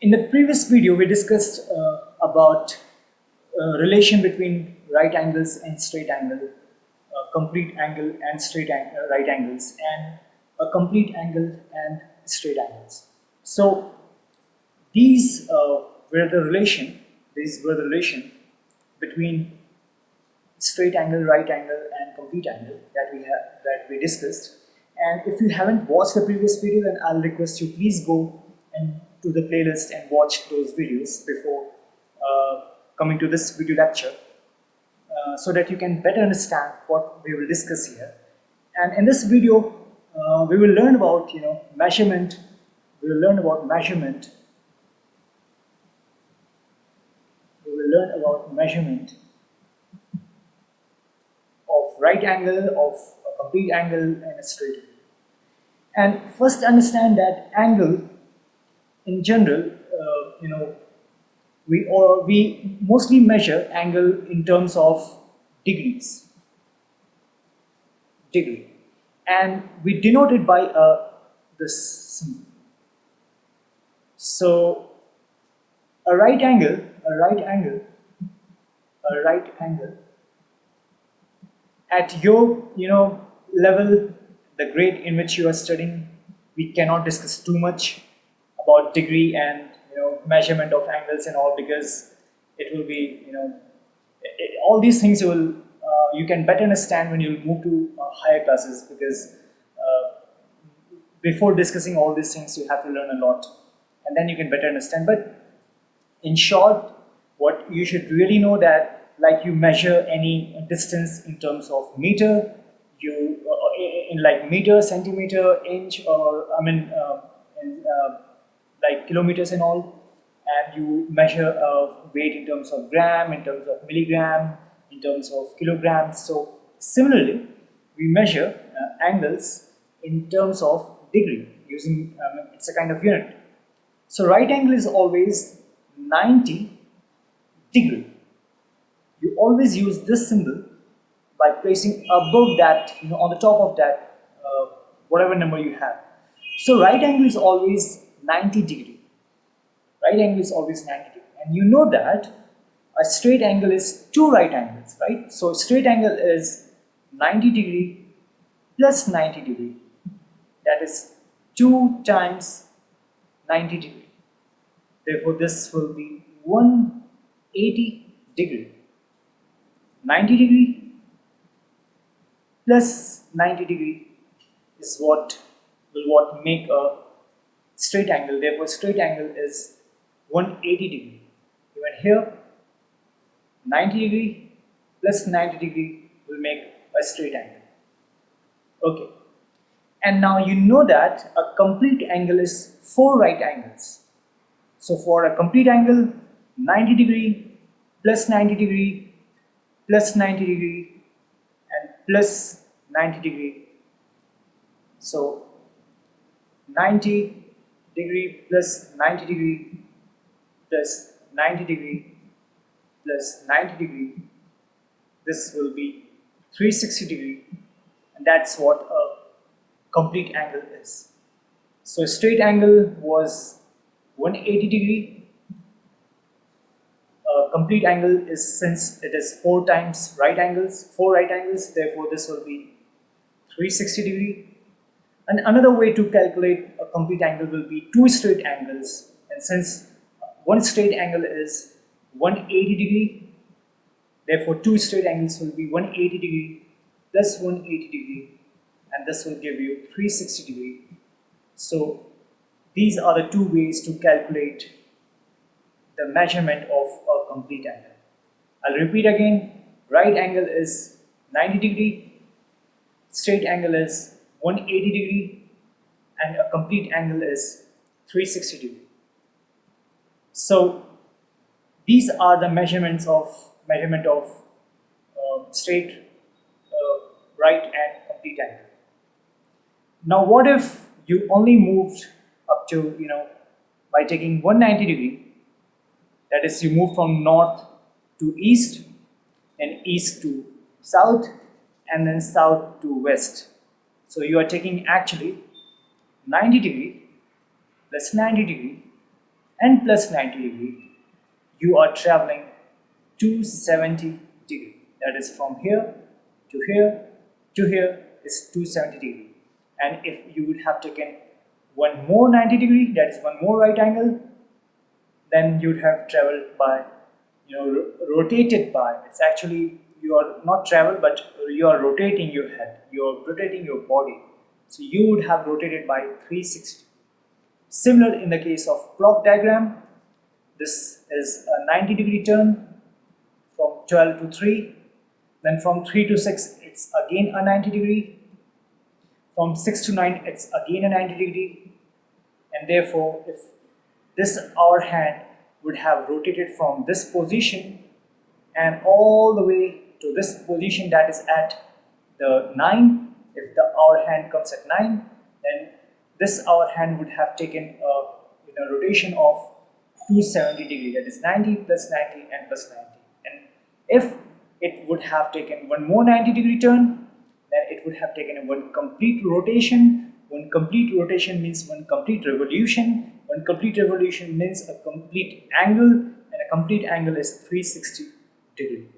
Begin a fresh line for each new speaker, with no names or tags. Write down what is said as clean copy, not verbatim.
In the previous video, we discussed about relation between right angles and straight angle, complete angle and right angles, and a complete angle and straight angles. So these were the relation. These were the relation between straight angle, right angle, and complete angle that we discussed. And if you haven't watched the previous video, then I'll request you please go and to the playlist and watch those videos before coming to this video lecture, so that you can better understand what we will discuss here. And in this video, we will learn about measurement. We will learn about measurement. We will learn about measurement of right angle, of a complete angle, and a straight angle. And first understand that angle in general, we mostly measure angle in terms of degree, and we denote it by this symbol. So a right angle, a right angle, a right angle at your level, the grade in which you are studying, we cannot discuss too much about degree and measurement of angles and all, because it will be all these things you can better understand when you move to higher classes, because before discussing all these things you have to learn a lot, and then you can better understand. But in short, what you should really know that, like, you measure any distance in terms of meter, you in like meter, centimeter, inch, or in like kilometers and all, and you measure weight in terms of gram, in terms of milligram, in terms of kilograms. So similarly, we measure angles in terms of degree using it's a kind of unit. So right angle is always 90 degree. You always use this symbol by placing above that, on the top of that, whatever number you have. So right angle is always 90 degree. Right angle is always 90 degree. And you know that a straight angle is two right angles, right? So straight angle is 90 degree plus 90 degree. That is 2 times 90 degree. Therefore, this will be 180 degree. 90 degree plus 90 degree is what make a straight angle. Therefore, straight angle is 180 degree. Even here, 90 degree plus 90 degree will make a straight angle. Okay. And now you know that a complete angle is 4 right angles. So for a complete angle, 90 degree plus 90 degree plus 90 degree and plus 90 degree. So 90 degree plus 90 degree plus 90 degree plus 90 degree. This will be 360 degree, and that's what a complete angle is. So straight angle was 180 degree. Complete angle is, since it is 4 times right angles, 4 right angles, therefore this will be 360 degree. And another way to calculate a complete angle will be 2 straight angles, and since one straight angle is 180 degree, therefore 2 straight angles will be 180 degree plus 180 degree, and this will give you 360 degree. So these are the 2 ways to calculate the measurement of a complete angle. I'll repeat again. Right angle is 90 degree, straight angle is 180 degree, and a complete angle is 360 degree. So these are the measurement of straight, right, and complete angle. Now what if you only moved up to, by taking 190 degree, that is, you move from north to east, and east to south, and then south to west. So you are taking actually 90 degree plus 90 degree and plus 90 degree, you are traveling 270 degree. That is from here to here to here is 270 degree. And if you would have taken one more 90 degree, that is one more right angle, then you'd have traveled by, rotated by, it's actually, you are not traveled, but you are rotating your head, you are rotating your body. So you would have rotated by 360. Similar in the case of clock diagram, this is a 90 degree turn from 12 to 3, then from 3 to 6 it's again a 90 degree, from 6 to 9 it's again a 90 degree, and therefore if this hour hand would have rotated from this position and all the way to this position, that is at the 9, if the hour hand comes at 9, then this hour hand would have taken a rotation of 270 degree, that is 90 plus 90 and plus 90. And if it would have taken one more 90 degree turn, then it would have taken one complete rotation. One complete rotation means one complete revolution. One complete revolution means a complete angle, and a complete angle is 360 degree.